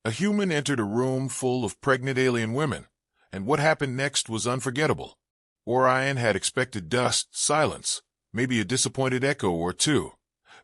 A human entered a room full of pregnant alien women, and what happened next was unforgettable. Orion had expected dust, silence, maybe a disappointed echo or two.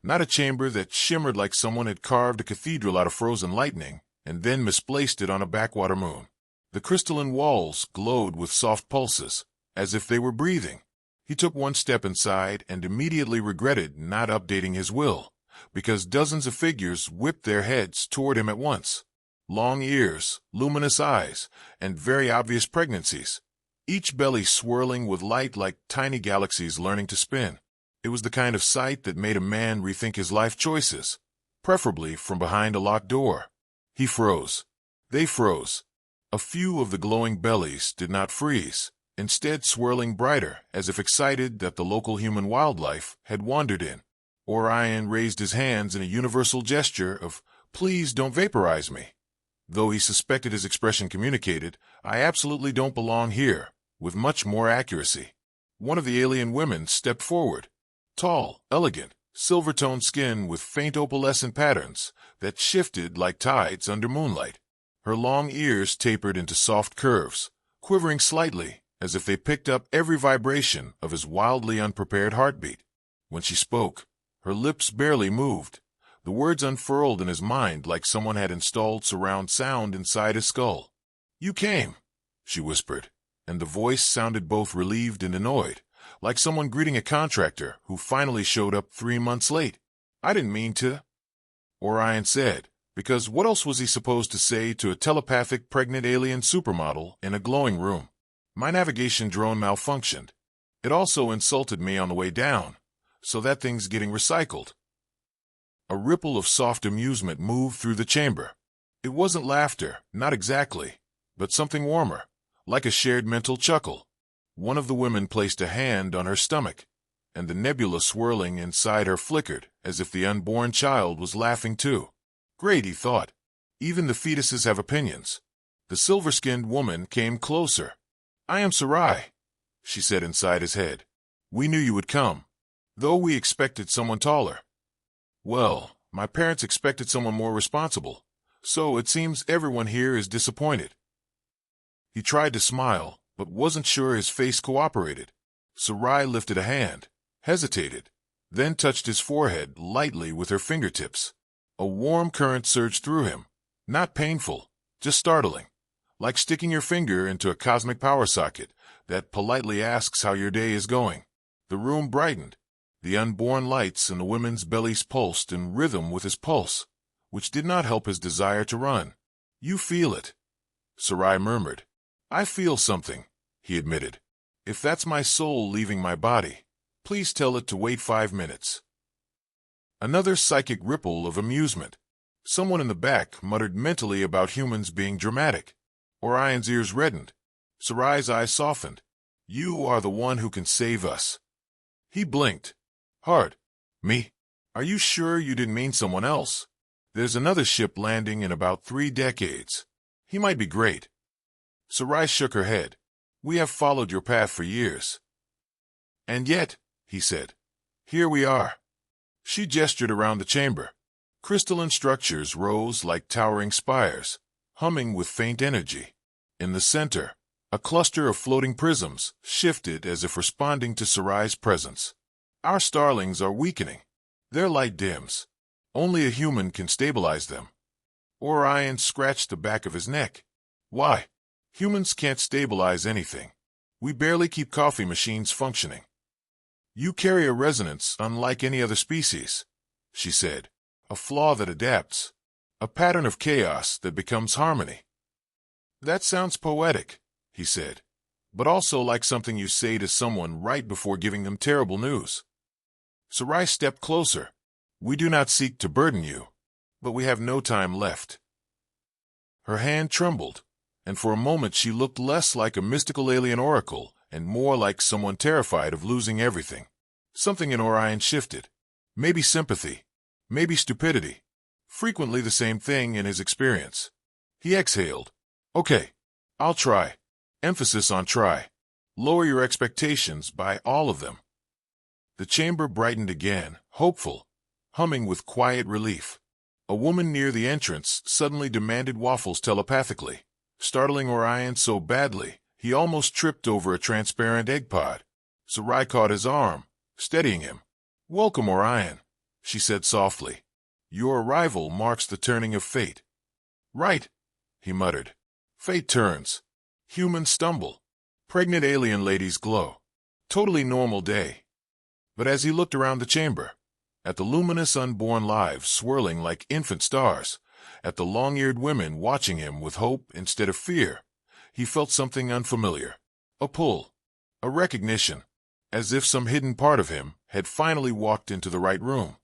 Not a chamber that shimmered like someone had carved a cathedral out of frozen lightning and then misplaced it on a backwater moon. The crystalline walls glowed with soft pulses, as if they were breathing. He took one step inside and immediately regretted not updating his will, because dozens of figures whipped their heads toward him at once. Long ears, luminous eyes, and very obvious pregnancies, each belly swirling with light like tiny galaxies learning to spin. It was the kind of sight that made a man rethink his life choices, preferably from behind a locked door. He froze. They froze. A few of the glowing bellies did not freeze, instead swirling brighter, as if excited that the local human wildlife had wandered in. Orion raised his hands in a universal gesture of, "Please don't vaporize me." Though he suspected his expression communicated, "I absolutely don't belong here," with much more accuracy. One of the alien women stepped forward. Tall, elegant, silver-toned skin with faint opalescent patterns that shifted like tides under moonlight. Her long ears tapered into soft curves, quivering slightly as if they picked up every vibration of his wildly unprepared heartbeat. When she spoke, her lips barely moved. The words unfurled in his mind like someone had installed surround sound inside his skull. "You came," she whispered, and the voice sounded both relieved and annoyed, like someone greeting a contractor who finally showed up 3 months late. "I didn't mean to," Orion said, because what else was he supposed to say to a telepathic pregnant alien supermodel in a glowing room? "My navigation drone malfunctioned. It also insulted me on the way down, so that thing's getting recycled." A ripple of soft amusement moved through the chamber. It wasn't laughter, not exactly, but something warmer, like a shared mental chuckle. One of the women placed a hand on her stomach, and the nebula swirling inside her flickered as if the unborn child was laughing too. Great, he thought. Even the fetuses have opinions. The silver-skinned woman came closer. "I am Serai," she said inside his head. "We knew you would come, though we expected someone taller. Well, my parents expected someone more responsible, so it seems everyone here is disappointed." He tried to smile, but wasn't sure his face cooperated. Serai lifted a hand, hesitated, then touched his forehead lightly with her fingertips. A warm current surged through him, not painful, just startling, like sticking your finger into a cosmic power socket that politely asks how your day is going. The room brightened. The unborn lights in the women's bellies pulsed in rhythm with his pulse, which did not help his desire to run. "You feel it," Serai murmured. "I feel something," he admitted. "If that's my soul leaving my body, please tell it to wait 5 minutes." Another psychic ripple of amusement. Someone in the back muttered mentally about humans being dramatic. Orion's ears reddened. Serai's eyes softened. "You are the one who can save us." He blinked. "Hard. Me? Are you sure you didn't mean someone else? There's another ship landing in about 3 decades. He might be great." Serai shook her head. "We have followed your path for years." "And yet," he said, "here we are." She gestured around the chamber. Crystalline structures rose like towering spires, humming with faint energy. In the center, a cluster of floating prisms shifted as if responding to Serai's presence. "Our starlings are weakening. Their light dims. Only a human can stabilize them." Orion scratched the back of his neck. "Why? Humans can't stabilize anything. We barely keep coffee machines functioning." "You carry a resonance unlike any other species," she said. "A flaw that adapts. A pattern of chaos that becomes harmony." "That sounds poetic," he said, "but also like something you say to someone right before giving them terrible news." Serai stepped closer. "We do not seek to burden you, but we have no time left." Her hand trembled, and for a moment she looked less like a mystical alien oracle and more like someone terrified of losing everything. Something in Orion shifted. Maybe sympathy, maybe stupidity. Frequently the same thing in his experience. He exhaled. "Okay, I'll try." Emphasis on try. "Lower your expectations by all of them." The chamber brightened again, hopeful, humming with quiet relief. A woman near the entrance suddenly demanded waffles telepathically, startling Orion so badly he almost tripped over a transparent egg pod. Serai caught his arm, steadying him. "Welcome, Orion," she said softly. "Your arrival marks the turning of fate." "Right," he muttered. "Fate turns. Humans stumble. Pregnant alien ladies glow. Totally normal day." But as he looked around the chamber, at the luminous unborn lives swirling like infant stars, at the long-eared women watching him with hope instead of fear, he felt something unfamiliar. A pull. A recognition. As if some hidden part of him had finally walked into the right room.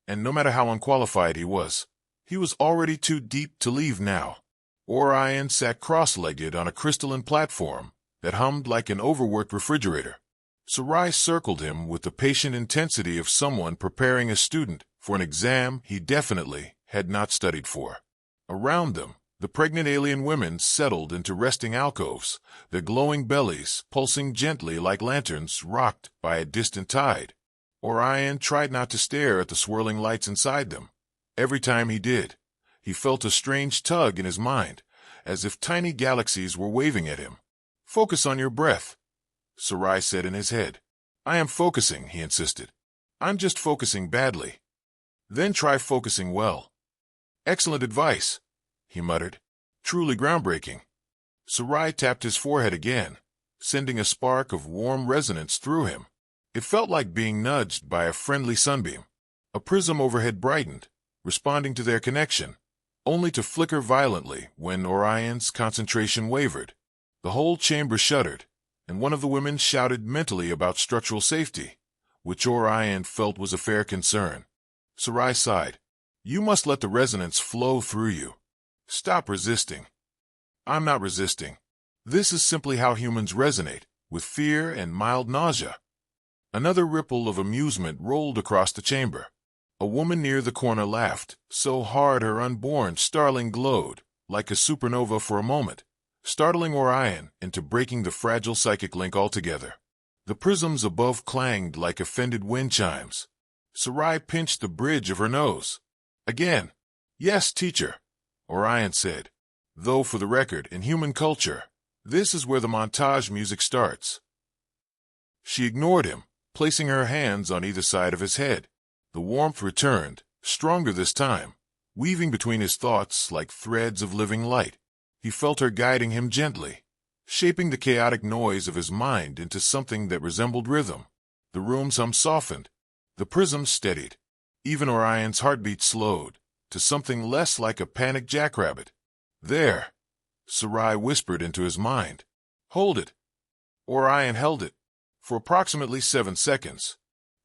And no matter how unqualified he was already too deep to leave now. Orion sat cross-legged on a crystalline platform that hummed like an overworked refrigerator. Serai circled him with the patient intensity of someone preparing a student for an exam he definitely had not studied for. Around them, the pregnant alien women settled into resting alcoves, their glowing bellies pulsing gently like lanterns rocked by a distant tide. Orion tried not to stare at the swirling lights inside them. Every time he did, he felt a strange tug in his mind, as if tiny galaxies were waving at him. "Focus on your breath," Serai said in his head. "I am focusing," he insisted. "I'm just focusing badly." "Then try focusing well." "Excellent advice," he muttered. "Truly groundbreaking." Serai tapped his forehead again, sending a spark of warm resonance through him. It felt like being nudged by a friendly sunbeam. A prism overhead brightened, responding to their connection, only to flicker violently when Orion's concentration wavered. The whole chamber shuddered, and one of the women shouted mentally about structural safety, which Orion felt was a fair concern. Serai sighed. "You must let the resonance flow through you. Stop resisting." "I'm not resisting. This is simply how humans resonate, with fear and mild nausea." Another ripple of amusement rolled across the chamber. A woman near the corner laughed, so hard her unborn starling glowed, like a supernova for a moment, startling Orion into breaking the fragile psychic link altogether. The prisms above clanged like offended wind chimes. Serai pinched the bridge of her nose. "Again." "Yes, teacher," Orion said. "Though for the record, in human culture, this is where the montage music starts." She ignored him, placing her hands on either side of his head. The warmth returned, stronger this time, weaving between his thoughts like threads of living light. He felt her guiding him gently, shaping the chaotic noise of his mind into something that resembled rhythm. The room's hum softened. The prisms steadied. Even Orion's heartbeat slowed to something less like a panicked jackrabbit. "There," Serai whispered into his mind. "Hold it." Orion held it for approximately 7 seconds.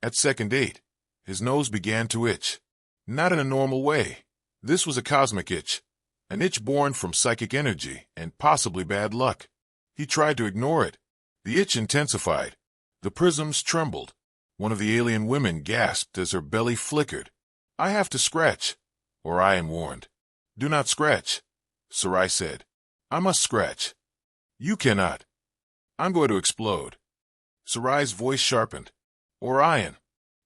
At second 8, his nose began to itch. Not in a normal way. This was a cosmic itch, an itch born from psychic energy and possibly bad luck. He tried to ignore it. The itch intensified. The prisms trembled. One of the alien women gasped as her belly flickered. "I have to scratch," Orion warned. "Do not scratch," Serai said. "I must scratch." "You cannot. I'm going to explode." Serai's voice sharpened. "Orion."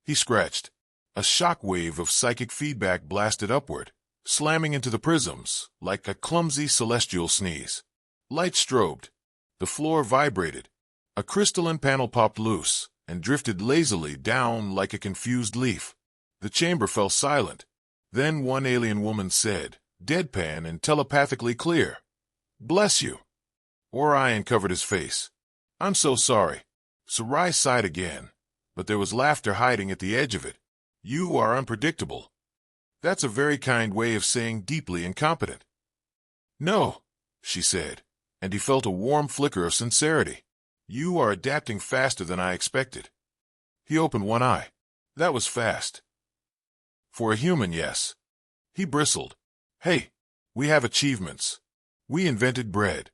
He scratched. A shock wave of psychic feedback blasted upward, slamming into the prisms like a clumsy celestial sneeze. Light strobed. The floor vibrated. A crystalline panel popped loose and drifted lazily down like a confused leaf. The chamber fell silent. Then one alien woman said, deadpan and telepathically clear, "Bless you." Orion covered his face. "I'm so sorry." Serai sighed again, but there was laughter hiding at the edge of it. "You are unpredictable." "That's a very kind way of saying deeply incompetent." "No," she said, and he felt a warm flicker of sincerity. "You are adapting faster than I expected." He opened one eye. That was fast. "For a human, yes." He bristled. "Hey, we have achievements. We invented bread.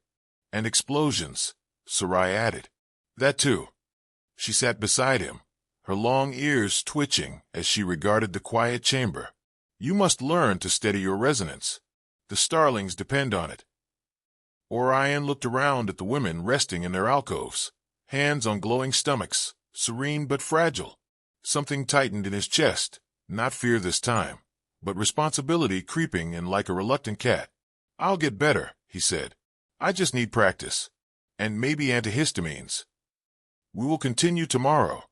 And explosions," Serai added. "That too." She sat beside him, her long ears twitching as she regarded the quiet chamber. "You must learn to steady your resonance. The starlings depend on it." Orion looked around at the women resting in their alcoves, hands on glowing stomachs, serene but fragile. Something tightened in his chest, not fear this time, but responsibility creeping in like a reluctant cat. "I'll get better," he said. "I just need practice. And maybe antihistamines." "We will continue tomorrow,"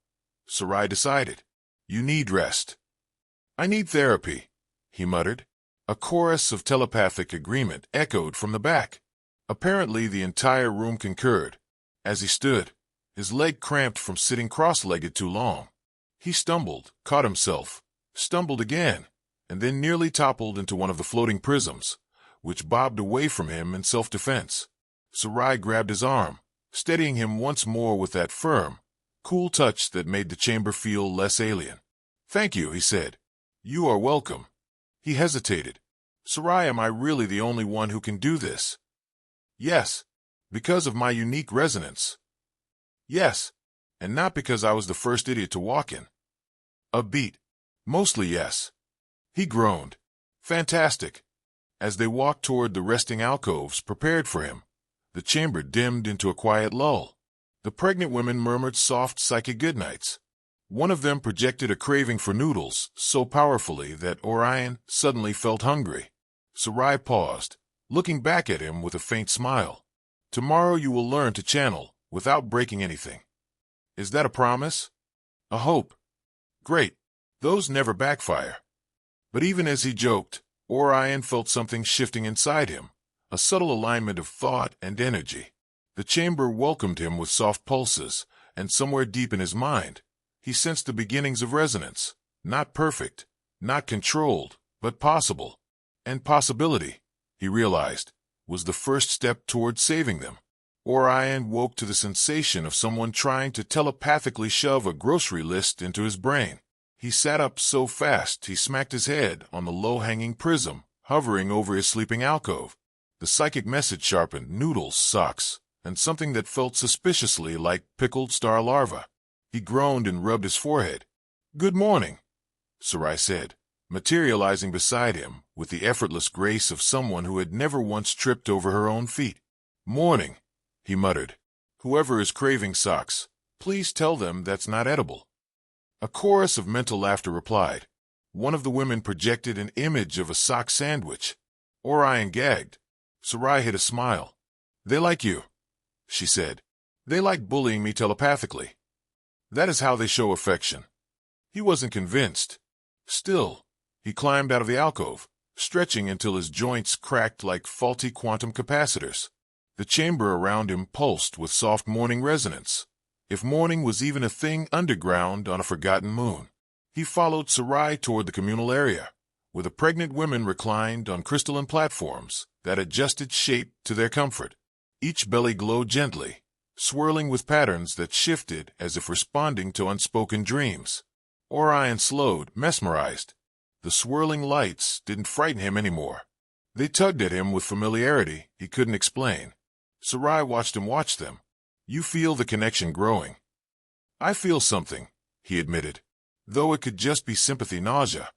Serai decided. "You need rest." "I need therapy," he muttered. A chorus of telepathic agreement echoed from the back. Apparently the entire room concurred. As he stood, his leg cramped from sitting cross-legged too long. He stumbled, caught himself, stumbled again, and then nearly toppled into one of the floating prisms, which bobbed away from him in self-defense. Serai grabbed his arm, steadying him once more with that firm, cool touch that made the chamber feel less alien. "Thank you," he said. "You are welcome." He hesitated. "Serai, am I really the only one who can do this?" "Yes, because of my unique resonance." "Yes, and not because I was the first idiot to walk in." A beat. "Mostly yes." He groaned. "Fantastic." As they walked toward the resting alcoves prepared for him, the chamber dimmed into a quiet lull. The pregnant women murmured soft psychic goodnights. One of them projected a craving for noodles so powerfully that Orion suddenly felt hungry. Serai paused, looking back at him with a faint smile. "Tomorrow you will learn to channel without breaking anything." "Is that a promise?" "A hope." "Great. Those never backfire." But even as he joked, Orion felt something shifting inside him, a subtle alignment of thought and energy. The chamber welcomed him with soft pulses, and somewhere deep in his mind, he sensed the beginnings of resonance, not perfect, not controlled, but possible. And possibility, he realized, was the first step toward saving them. Orion woke to the sensation of someone trying to telepathically shove a grocery list into his brain. He sat up so fast he smacked his head on the low-hanging prism hovering over his sleeping alcove. The psychic message sharpened noodles, socks, and something that felt suspiciously like pickled star larvae. He groaned and rubbed his forehead. "Good morning," Serai said, materializing beside him with the effortless grace of someone who had never once tripped over her own feet. "Morning," he muttered. "Whoever is craving socks, please tell them that's not edible." A chorus of mental laughter replied. One of the women projected an image of a sock sandwich. Orion gagged. Serai hid a smile. "They like you," she said. "They like bullying me telepathically. That is how they show affection." He wasn't convinced. Still, he climbed out of the alcove, stretching until his joints cracked like faulty quantum capacitors. The chamber around him pulsed with soft morning resonance. If morning was even a thing underground on a forgotten moon. He followed Serai toward the communal area, where the pregnant women reclined on crystalline platforms that adjusted shape to their comfort. Each belly glowed gently, swirling with patterns that shifted as if responding to unspoken dreams. Orion slowed, mesmerized. The swirling lights didn't frighten him anymore. They tugged at him with familiarity he couldn't explain. Serai watched him watch them. "You feel the connection growing." "I feel something," he admitted, though it could just be sympathy nausea.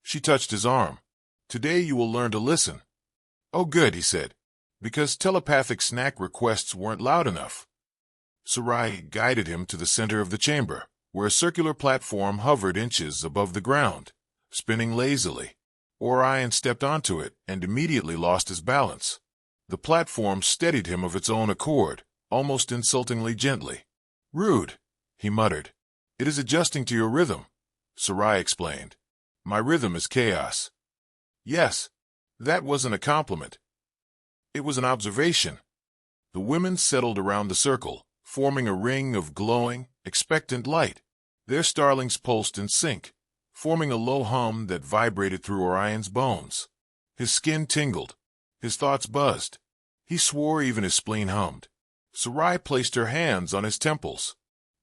She touched his arm. "Today you will learn to listen." "Oh good," he said, because telepathic snack requests weren't loud enough. Serai guided him to the center of the chamber, where a circular platform hovered inches above the ground, spinning lazily. Orion stepped onto it and immediately lost his balance. The platform steadied him of its own accord, almost insultingly gently. "Rude," he muttered. "It is adjusting to your rhythm," Serai explained. "My rhythm is chaos." Yes, that wasn't a compliment. It was an observation. The women settled around the circle, forming a ring of glowing, expectant light. Their starlings pulsed in sync, forming a low hum that vibrated through Orion's bones. His skin tingled. His thoughts buzzed. He swore even his spleen hummed. Serai placed her hands on his temples.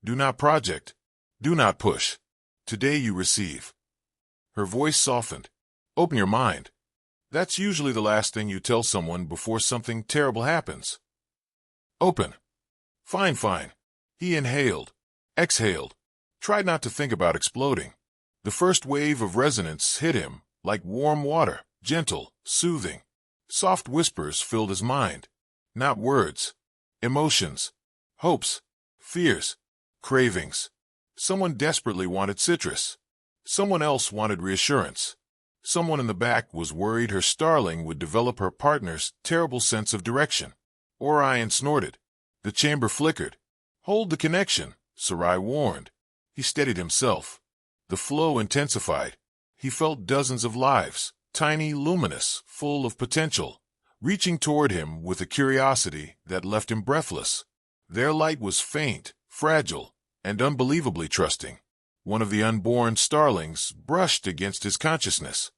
"Do not project. Do not push. Today you receive." Her voice softened. "Open your mind. That's usually the last thing you tell someone before something terrible happens." "Open." "Fine, fine." He inhaled, exhaled, tried not to think about exploding. The first wave of resonance hit him like warm water, gentle, soothing. Soft whispers filled his mind. Not words. Emotions. Hopes. Fears. Cravings. Someone desperately wanted citrus. Someone else wanted reassurance. Someone in the back was worried her starling would develop her partner's terrible sense of direction. Orion snorted. The chamber flickered. "Hold the connection," Serai warned. He steadied himself. The flow intensified. He felt dozens of lives, tiny, luminous, full of potential, reaching toward him with a curiosity that left him breathless. Their light was faint, fragile, and unbelievably trusting. One of the unborn starlings brushed against his consciousness.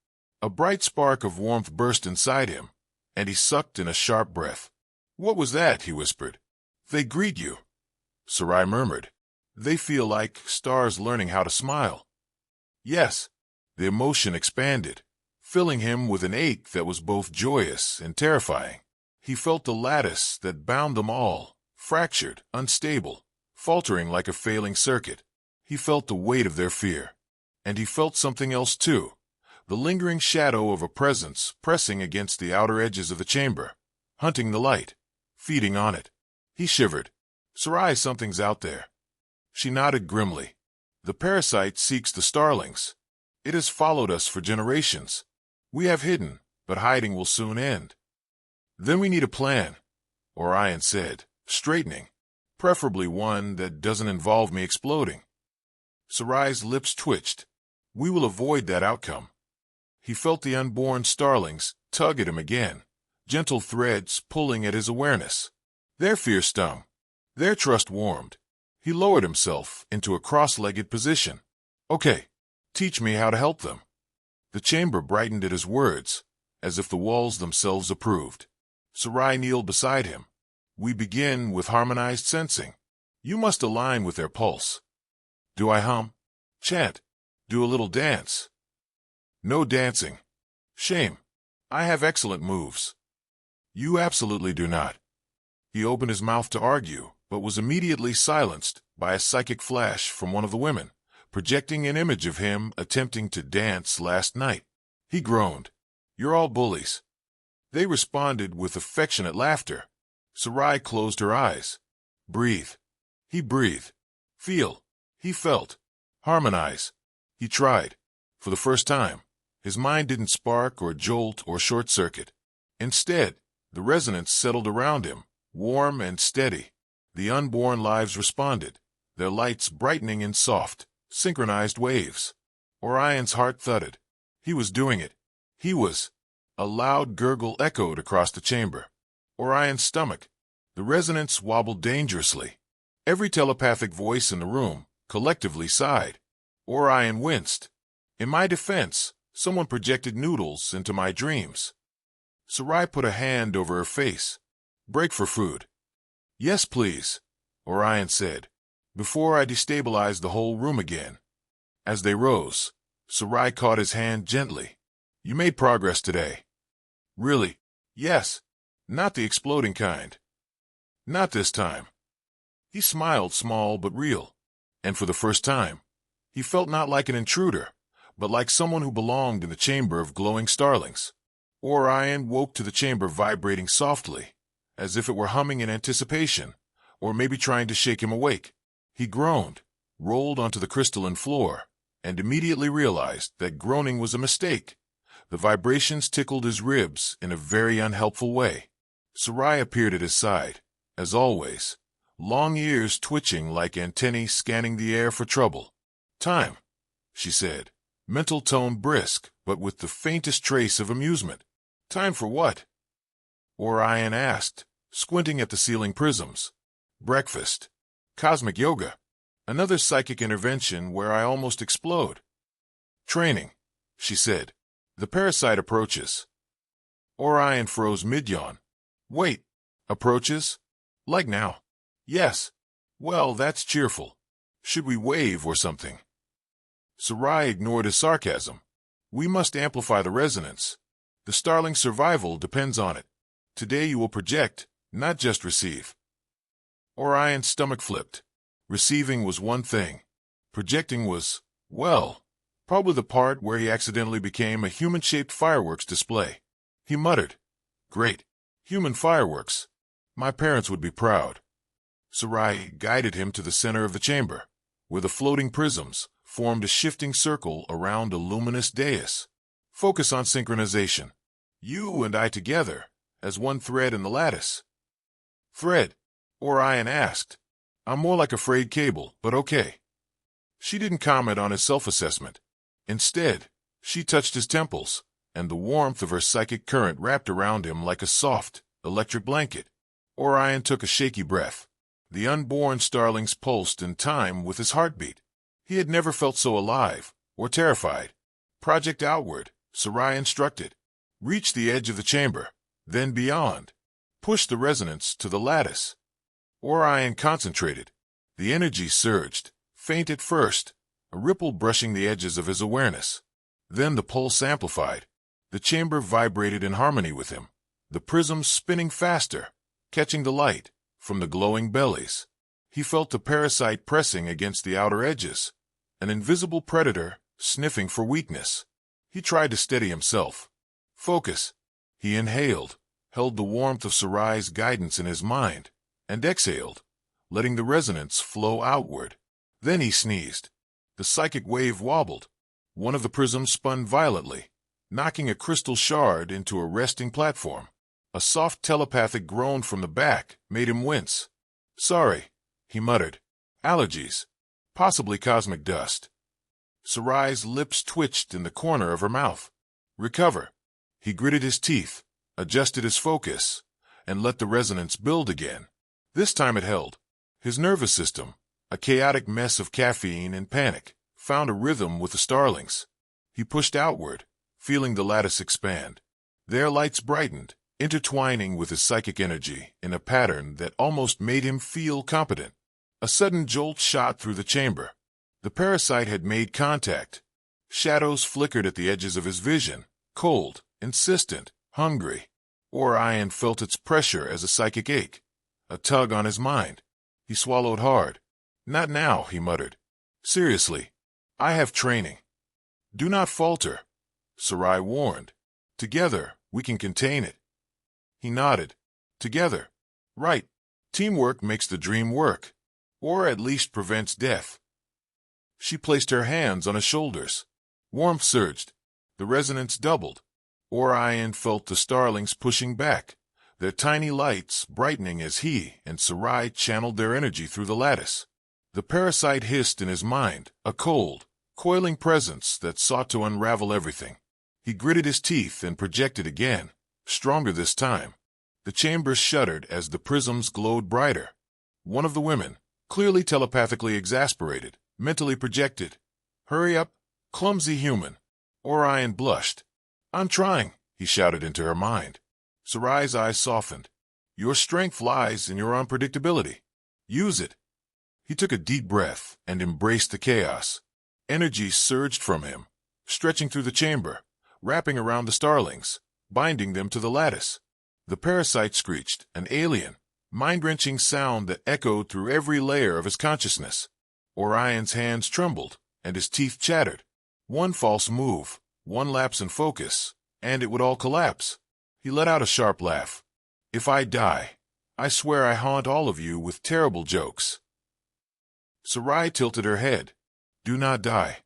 A bright spark of warmth burst inside him, and he sucked in a sharp breath. "What was that?" he whispered. "They greet you," Serai murmured. "They feel like stars learning how to smile." Yes. The emotion expanded, filling him with an ache that was both joyous and terrifying. He felt the lattice that bound them all, fractured, unstable, faltering like a failing circuit. He felt the weight of their fear. And he felt something else too, the lingering shadow of a presence pressing against the outer edges of the chamber, hunting the light, feeding on it. He shivered. "Serai, something's out there." She nodded grimly. "The parasite seeks the starlings. It has followed us for generations. We have hidden, but hiding will soon end." "Then we need a plan," Orion said, straightening. "Preferably one that doesn't involve me exploding." Serai's lips twitched. "We will avoid that outcome." He felt the unborn starlings tug at him again, gentle threads pulling at his awareness. Their fear stung. Their trust warmed. He lowered himself into a cross-legged position. "Okay, teach me how to help them." The chamber brightened at his words, as if the walls themselves approved. Serai kneeled beside him. "We begin with harmonized sensing. You must align with their pulse." "Do I hum? Chant? Do a little dance?" "No dancing. Shame. I have excellent moves." "You absolutely do not." He opened his mouth to argue, but was immediately silenced by a psychic flash from one of the women, projecting an image of him attempting to dance last night. He groaned. "You're all bullies." They responded with affectionate laughter. Serai closed her eyes. "Breathe." He breathed. "Feel." He felt. "Harmonize." He tried. For the first time, his mind didn't spark or jolt or short-circuit. Instead, the resonance settled around him, warm and steady. The unborn lives responded, their lights brightening in soft, synchronized waves. Orion's heart thudded. He was doing it. He was. A loud gurgle echoed across the chamber. Orion's stomach. The resonance wobbled dangerously. Every telepathic voice in the room collectively sighed. Orion winced. In my defense, someone projected noodles into my dreams. Serai put a hand over her face. "Break for food." "Yes, please," Orion said, "before I destabilize the whole room again." As they rose, Serai caught his hand gently. "You made progress today." "Really?" "Yes. Not the exploding kind." "Not this time." He smiled, small but real, and for the first time, he felt not like an intruder, but like someone who belonged in the chamber of glowing starlings. Orion woke to the chamber vibrating softly, as if it were humming in anticipation, or maybe trying to shake him awake. He groaned, rolled onto the crystalline floor, and immediately realized that groaning was a mistake. The vibrations tickled his ribs in a very unhelpful way. Serai appeared at his side, as always, long ears twitching like antennae scanning the air for trouble. "Time," she said, mental tone brisk, but with the faintest trace of amusement. "Time for what?" Orion asked, squinting at the ceiling prisms. "Breakfast. Cosmic yoga. Another psychic intervention where I almost explode." "Training," she said. "The parasite approaches." Orion froze mid-yawn. "Wait. Approaches? Like now?" "Yes." "Well, that's cheerful. Should we wave or something?" Serai ignored his sarcasm. "We must amplify the resonance. The starling's survival depends on it. Today you will project, not just receive." Orion's stomach flipped. Receiving was one thing. Projecting was, well, probably the part where he accidentally became a human-shaped fireworks display. He muttered, "Great. Human fireworks. My parents would be proud." Serai guided him to the center of the chamber, where the floating prisms formed a shifting circle around a luminous dais. Focus on synchronization. You and I together, as one thread in the lattice. Thread? Orion asked. I'm more like a frayed cable, but okay. She didn't comment on his self-assessment. Instead, she touched his temples, and the warmth of her psychic current wrapped around him like a soft, electric blanket. Orion took a shaky breath. The unborn starlings pulsed in time with his heartbeat. He had never felt so alive, or terrified. Project outward, Serai instructed. Reach the edge of the chamber, then beyond. Push the resonance to the lattice. Orion concentrated. The energy surged, faint at first, a ripple brushing the edges of his awareness. Then the pulse amplified. The chamber vibrated in harmony with him, the prisms spinning faster, catching the light from the glowing bellies. He felt the parasite pressing against the outer edges, an invisible predator sniffing for weakness. He tried to steady himself. Focus. He inhaled, held the warmth of Serai's guidance in his mind, and exhaled, letting the resonance flow outward. Then he sneezed. The psychic wave wobbled. One of the prisms spun violently, knocking a crystal shard into a resting platform. A soft telepathic groan from the back made him wince. Sorry, he muttered. Allergies. Possibly cosmic dust. Serai's lips twitched in the corner of her mouth. Recover. He gritted his teeth, adjusted his focus, and let the resonance build again. This time it held. His nervous system, a chaotic mess of caffeine and panic, found a rhythm with the starlings. He pushed outward, feeling the lattice expand. Their lights brightened, intertwining with his psychic energy in a pattern that almost made him feel competent. A sudden jolt shot through the chamber. The parasite had made contact. Shadows flickered at the edges of his vision, cold, insistent, hungry. Orion felt its pressure as a psychic ache, a tug on his mind. He swallowed hard. Not now, he muttered. Seriously, I have training. Do not falter, Serai warned. Together, we can contain it. He nodded. Together. Right. Teamwork makes the dream work. Or at least prevents death. She placed her hands on his shoulders. Warmth surged. The resonance doubled. Orion felt the starlings pushing back, their tiny lights brightening as he and Serai channeled their energy through the lattice. The parasite hissed in his mind, a cold, coiling presence that sought to unravel everything. He gritted his teeth and projected again, stronger this time. The chamber shuddered as the prisms glowed brighter. One of the women, clearly telepathically exasperated, mentally projected. Hurry up, clumsy human. Orion blushed. I'm trying, he shouted into her mind. Serai's eyes softened. Your strength lies in your unpredictability. Use it. He took a deep breath and embraced the chaos. Energy surged from him, stretching through the chamber, wrapping around the starlings, binding them to the lattice. The parasite screeched, an alien, mind-wrenching sound that echoed through every layer of his consciousness. Orion's hands trembled, and his teeth chattered. One false move, one lapse in focus, and it would all collapse. He let out a sharp laugh. If I die, I swear I haunt all of you with terrible jokes. Serai tilted her head. Do not die.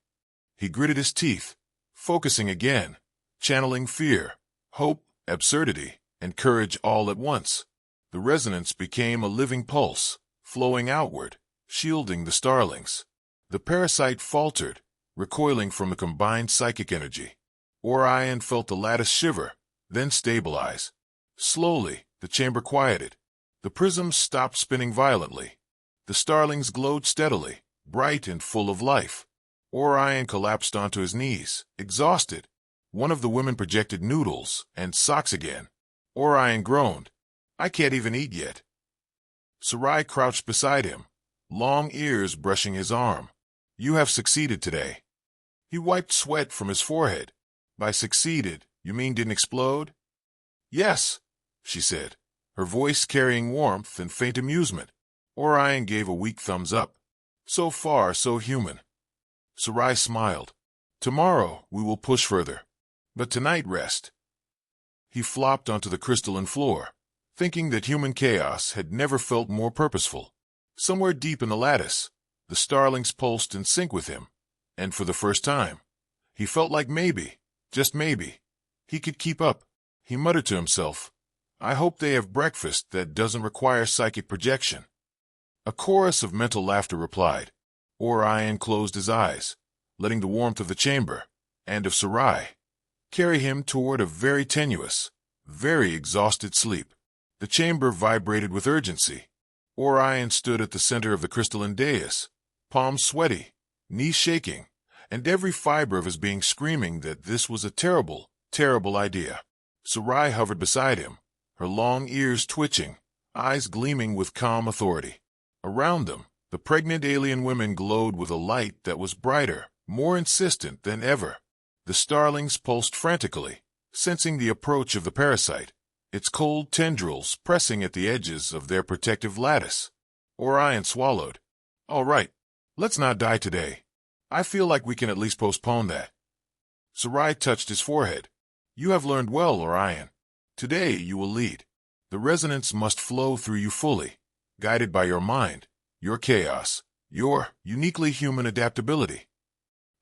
He gritted his teeth, focusing again, channeling fear, hope, absurdity, and courage all at once. The resonance became a living pulse, flowing outward, shielding the starlings. The parasite faltered, recoiling from the combined psychic energy. Orion felt the lattice shiver, then stabilize. Slowly, the chamber quieted. The prisms stopped spinning violently. The starlings glowed steadily, bright and full of life. Orion collapsed onto his knees, exhausted. One of the women projected noodles and socks again. Orion groaned. I can't even eat yet. Serai crouched beside him, long ears brushing his arm. You have succeeded today. He wiped sweat from his forehead. By succeeded, you mean didn't explode? Yes, she said, her voice carrying warmth and faint amusement. Orion gave a weak thumbs up. So far, so human. Serai smiled. Tomorrow we will push further. But tonight rest. He flopped onto the crystalline floor, thinking that human chaos had never felt more purposeful. Somewhere deep in the lattice, the starlings pulsed in sync with him, and for the first time, he felt like maybe, Just maybe. He could keep up. He muttered to himself. I hope they have breakfast that doesn't require psychic projection. A chorus of mental laughter replied. Orion closed his eyes, letting the warmth of the chamber, and of Serai, carry him toward a very tenuous, very exhausted sleep. The chamber vibrated with urgency. Orion stood at the center of the crystalline dais, palms sweaty, knees shaking, and every fiber of his being screaming that this was a terrible, terrible idea. Serai hovered beside him, her long ears twitching, eyes gleaming with calm authority. Around them, the pregnant alien women glowed with a light that was brighter, more insistent than ever. The starlings pulsed frantically, sensing the approach of the parasite, its cold tendrils pressing at the edges of their protective lattice. Orion swallowed. All right, let's not die today. I feel like we can at least postpone that. Serai touched his forehead. You have learned well, Orion. Today you will lead. The resonance must flow through you fully, guided by your mind, your chaos, your uniquely human adaptability.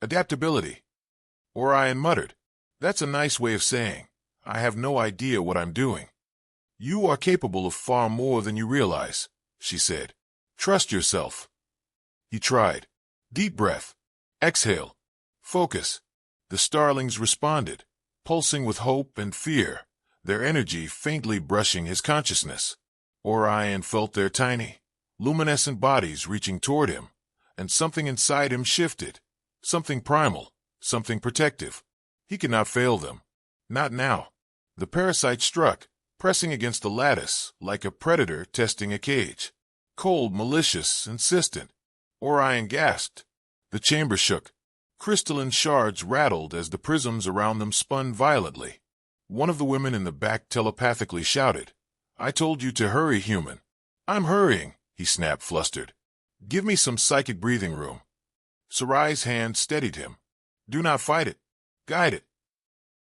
Adaptability. Orion muttered. That's a nice way of saying, I have no idea what I'm doing. You are capable of far more than you realize, she said. Trust yourself. He tried. Deep breath. Exhale. Focus. The starlings responded, pulsing with hope and fear, their energy faintly brushing his consciousness. Orion felt their tiny, luminescent bodies reaching toward him, and something inside him shifted. Something primal, something protective. He could not fail them. Not now. The parasite struck, pressing against the lattice like a predator testing a cage. Cold, malicious, insistent. Orion gasped. The chamber shook. Crystalline shards rattled as the prisms around them spun violently. One of the women in the back telepathically shouted, I told you to hurry, human. I'm hurrying, he snapped, flustered. Give me some psychic breathing room. Serai's hand steadied him. Do not fight it. Guide it.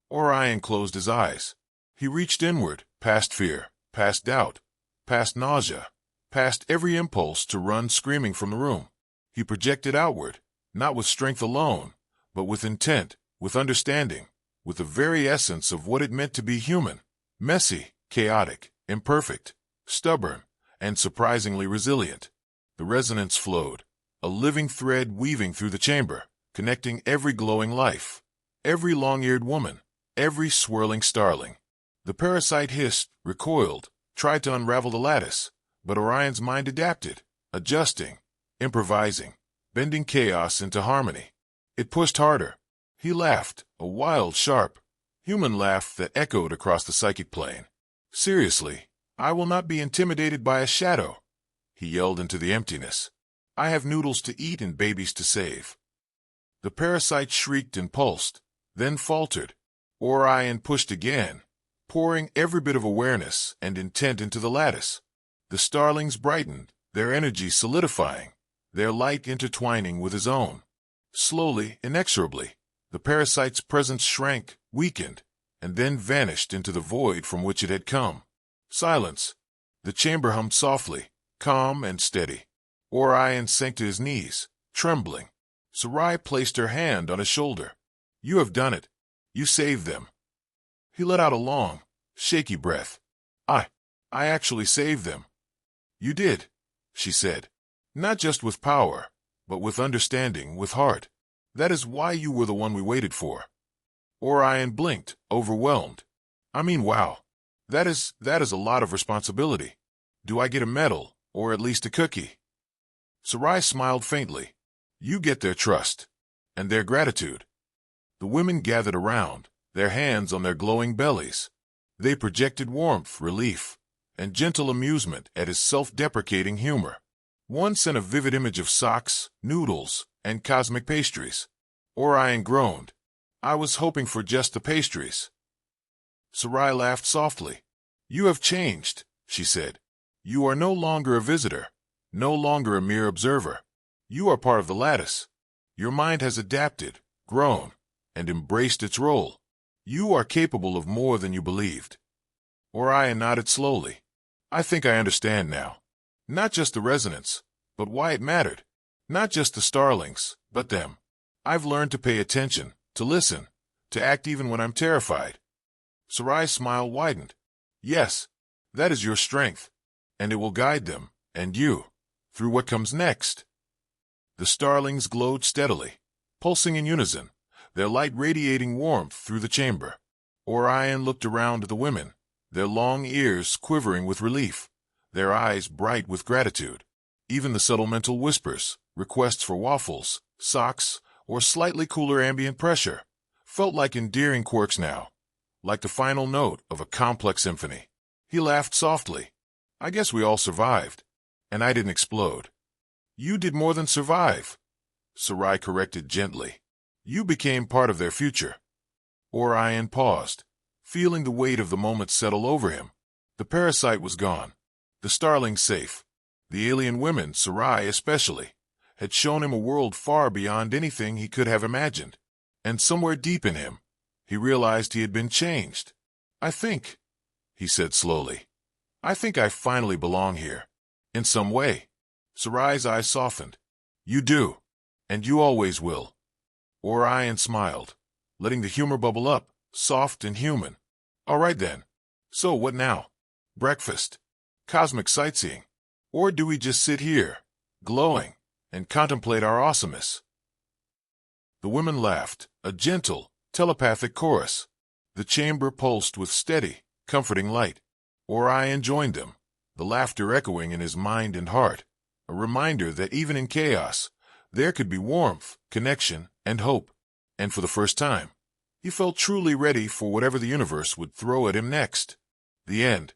Orion closed his eyes. He reached inward, past fear, past doubt, past nausea, past every impulse to run screaming from the room. He projected outward, not with strength alone, but with intent, with understanding, with the very essence of what it meant to be human, messy, chaotic, imperfect, stubborn, and surprisingly resilient. The resonance flowed, a living thread weaving through the chamber, connecting every glowing life, every long-eared woman, every swirling starling. The parasite hissed, recoiled, tried to unravel the lattice, but Orion's mind adapted, adjusting, improvising, bending chaos into harmony. It pushed harder. He laughed, a wild, sharp, human laugh that echoed across the psychic plane. Seriously, I will not be intimidated by a shadow, he yelled into the emptiness. I have noodles to eat and babies to save. The parasite shrieked and pulsed, then faltered. Orion pushed again, pouring every bit of awareness and intent into the lattice. The starlings brightened, their energy solidifying, their light intertwining with his own. Slowly, inexorably, the parasite's presence shrank, weakened, and then vanished into the void from which it had come. Silence. The chamber hummed softly, calm and steady. Orion sank to his knees, trembling. Serai placed her hand on his shoulder. You have done it. You saved them. He let out a long, shaky breath. I actually saved them. You did, she said. Not just with power, but with understanding, with heart. That is why you were the one we waited for. Orion blinked, overwhelmed. I mean, wow. That is a lot of responsibility. Do I get a medal, or at least a cookie? Serai smiled faintly. You get their trust, and their gratitude. The women gathered around, their hands on their glowing bellies. They projected warmth, relief, and gentle amusement at his self-deprecating humor. One sent a vivid image of socks, noodles, and cosmic pastries. Orion groaned. I was hoping for just the pastries. Serai laughed softly. You have changed, she said. You are no longer a visitor, no longer a mere observer. You are part of the lattice. Your mind has adapted, grown, and embraced its role. You are capable of more than you believed. Orion nodded slowly. I think I understand now. Not just the resonance, but why it mattered. Not just the starlings, but them. I've learned to pay attention, to listen, to act even when I'm terrified. Serai's smile widened. Yes, that is your strength, and it will guide them, and you, through what comes next. The starlings glowed steadily, pulsing in unison, their light radiating warmth through the chamber. Orion looked around at the women, their long ears quivering with relief, their eyes bright with gratitude. Even the subtle mental whispers, requests for waffles, socks, or slightly cooler ambient pressure, felt like endearing quirks now, like the final note of a complex symphony. He laughed softly. I guess we all survived, and I didn't explode. You did more than survive, Serai corrected gently. You became part of their future. Orion paused, feeling the weight of the moment settle over him. The parasite was gone, the starling safe. The alien women, Serai especially, had shown him a world far beyond anything he could have imagined. And somewhere deep in him, he realized he had been changed. I think, he said slowly, I think I finally belong here. In some way. Serai's eyes softened. You do, and you always will. Orion smiled, letting the humor bubble up, soft and human. All right then. So what now? Breakfast? Cosmic sightseeing? Or do we just sit here, glowing, and contemplate our awesomeness? The women laughed, a gentle, telepathic chorus. The chamber pulsed with steady, comforting light. Orion joined them, the laughter echoing in his mind and heart, a reminder that even in chaos, there could be warmth, connection, and hope. And for the first time, he felt truly ready for whatever the universe would throw at him next. The end.